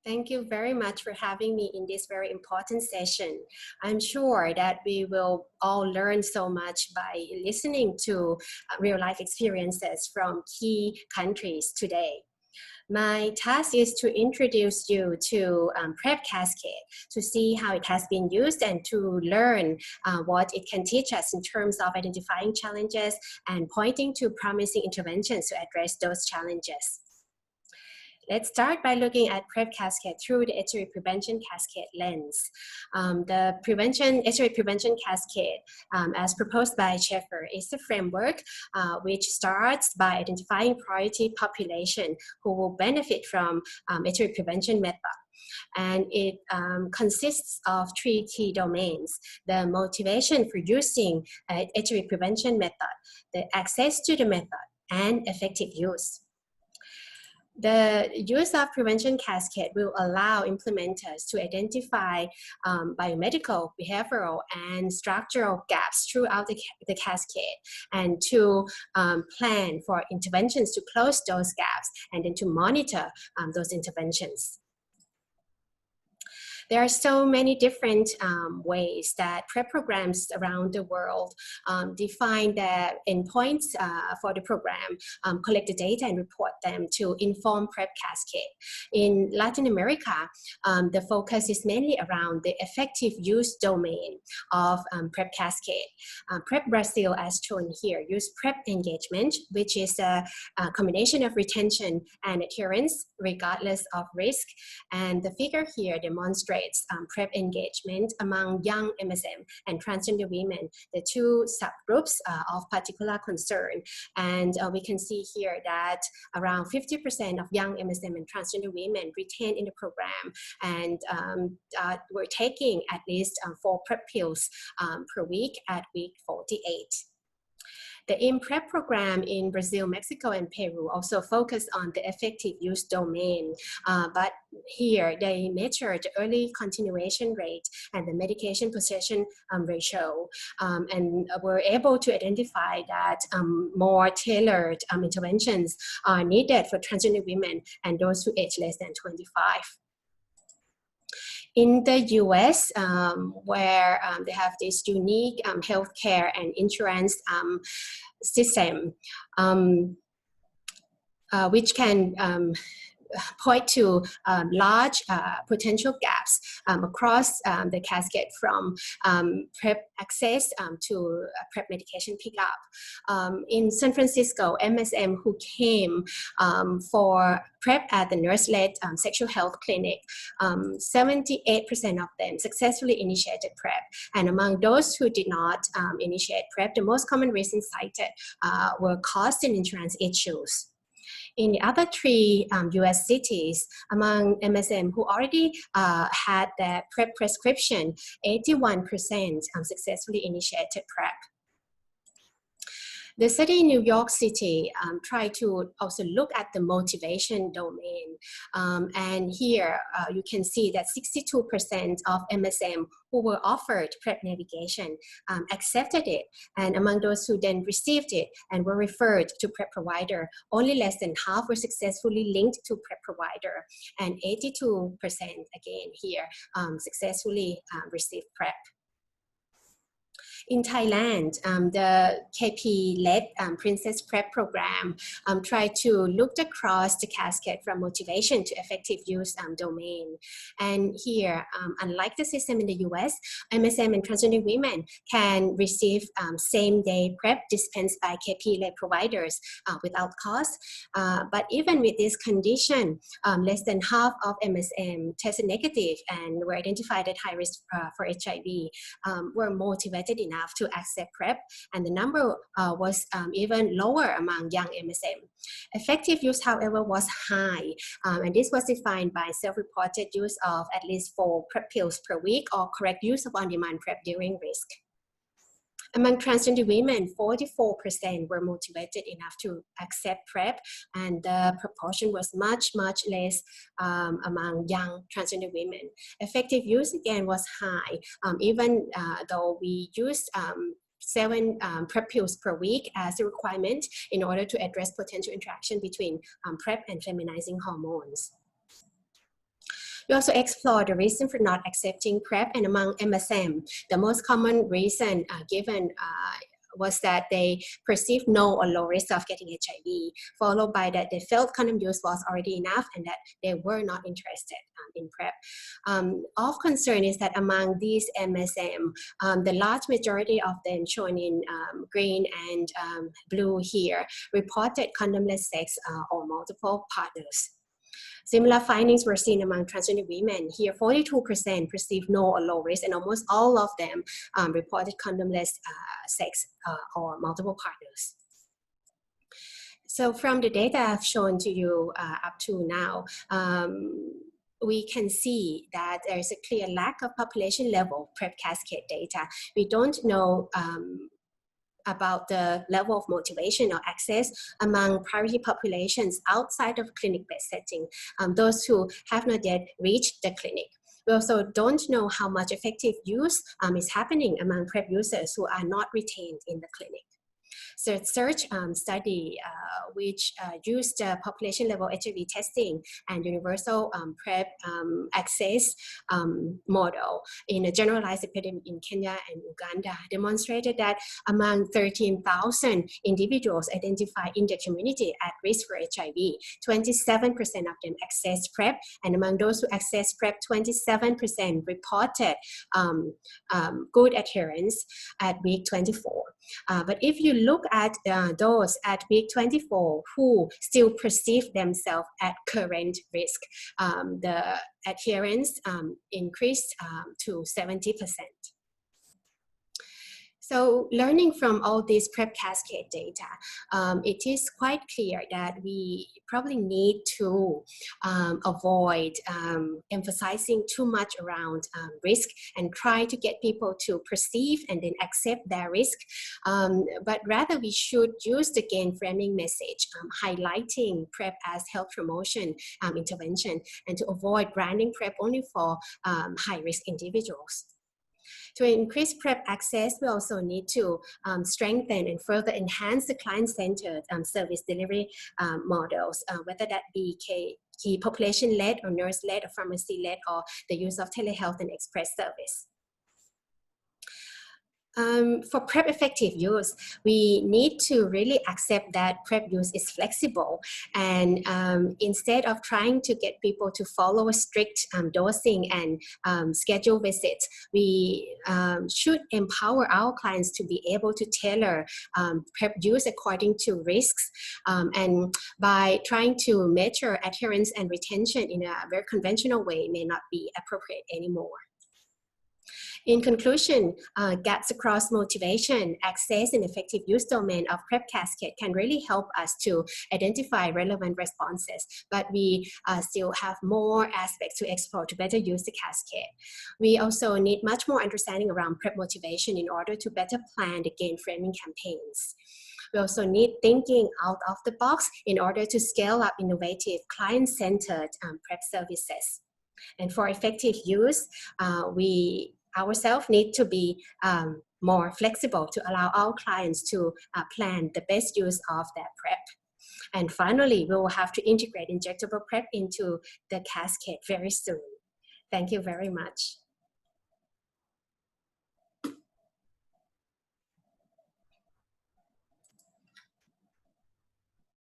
Thank you very much for having me in this very important session. I'm sure that we will all learn so much by listening to real-life experiences from key countries today. My task is to introduce you to PrEP cascade, to see how it has been used and to learn what it can teach us in terms of identifying challenges and pointing to promising interventions to address those challenges. Let's start by looking at PrEP cascade through the IHRI prevention cascade lens. The IHRI prevention cascade, as proposed by Schaeffer, is a framework which starts by identifying priority population who will benefit from IHRI prevention method. And it consists of 3 key domains: the motivation for using IHRI prevention method, the access to the method, and effective use. The use of prevention cascade will allow implementers to identify biomedical, behavioral, and structural gaps throughout the cascade, and to plan for interventions to close those gaps, and then to monitor those interventions. There are so many different ways that PrEP programs around the world define the endpoints for the program, collect the data and report them to inform PrEP cascade. In Latin America, the focus is mainly around the effective use domain of PrEP cascade. PrEP Brasil, as shown here, use PrEP engagement, which is a combination of retention and adherence regardless of risk. And the figure here demonstrates PrEP engagement among young MSM and transgender women, the 2 subgroups of particular concern. And we can see here that around 50% of young MSM and transgender women retained in the program and were taking at least 4 PrEP pills per week at week 48. The IMPREP program in Brazil, Mexico, and Peru also focus on the effective use domain, but here they measure the early continuation rate and the medication possession ratio, and were able to identify that more tailored interventions are needed for transgender women and those who age less than 25. In the US, where they have this unique healthcare and insurance system, which can point to large potential gaps across the cascade from PrEP access to PrEP medication pickup. In San Francisco, MSM who came for PrEP at the nurse-led sexual health clinic, 78% of them successfully initiated PrEP. And among those who did not initiate PrEP, the most common reasons cited were cost and insurance issues. In the other 3 US cities, among MSM who already had their PrEP prescription, 81% successfully initiated PrEP. The study in New York City tried to also look at the motivation domain. And here you can see that 62% of MSM who were offered PrEP navigation accepted it. And among those who then received it and were referred to PrEP provider, only less than half were successfully linked to PrEP provider. And 82% again here successfully received PrEP. In Thailand, the KP-led Princess PrEP program tried to look across the cascade from motivation to effective use domain. And here, unlike the system in the US, MSM and transgender women can receive same-day PrEP dispensed by KP-led providers without cost. But even with this condition, less than half of MSM tested negative and were identified at high risk for HIV were motivated enough to accept PrEP, and the number was even lower among young MSM. Effective use, however, was high, and this was defined by self-reported use of at least 4 PrEP pills per week or correct use of on-demand PrEP during risk. Among transgender women, 44% were motivated enough to accept PrEP, and the proportion was much, much less among young transgender women. Effective use again was high, even though we used 7 PrEP pills per week as a requirement in order to address potential interaction between PrEP and feminizing hormones. We also explore the reason for not accepting PrEP, and among MSM, the most common reason given was that they perceived no or low risk of getting HIV, followed by that they felt condom use was already enough and that they were not interested in PrEP. Of concern is that among these MSM, the large majority of them shown in green and blue here reported condomless sex or multiple partners. Similar findings were seen among transgender women. Here, 42% perceived no or low risk, and almost all of them reported condomless sex or multiple partners. So from the data I've shown to you up to now, we can see that there is a clear lack of population level PrEP cascade data. We don't know about the level of motivation or access among priority populations outside of clinic-based setting, those who have not yet reached the clinic. We also don't know how much effective use is happening among PrEP users who are not retained in the clinic. So search study which used population level HIV testing and universal PrEP access model in a generalized epidemic in Kenya and Uganda demonstrated that among 13,000 individuals identified in the community at risk for HIV, 27% of them accessed PrEP, and among those who accessed PrEP, 27% reported good adherence at week 24. But if you look at those at week 24 who still perceive themselves at current risk, the adherence increased to 70%. So learning from all this PrEP cascade data, it is quite clear that we probably need to avoid emphasizing too much around risk and try to get people to perceive and then accept their risk. But rather we should use the gain framing message, highlighting PrEP as health promotion intervention, and to avoid branding PrEP only for high-risk individuals. To increase PrEP access, we also need to strengthen and further enhance the client-centered service delivery models, whether that be key population-led or nurse-led or pharmacy-led, or the use of telehealth and express service. For PrEP effective use, we need to really accept that PrEP use is flexible, and instead of trying to get people to follow a strict dosing and schedule visits, we should empower our clients to be able to tailor PrEP use according to risks, and by trying to measure adherence and retention in a very conventional way may not be appropriate anymore. In conclusion, gaps across motivation, access, and effective use domain of PrEP cascade can really help us to identify relevant responses, but we still have more aspects to explore to better use the cascade. We also need much more understanding around PrEP motivation in order to better plan the gain framing campaigns. We also need thinking out of the box in order to scale up innovative client-centered PrEP services. And for effective use, we ourselves need to be more flexible to allow our clients to plan the best use of their PrEP. And finally, we will have to integrate injectable PrEP into the cascade very soon. Thank you very much.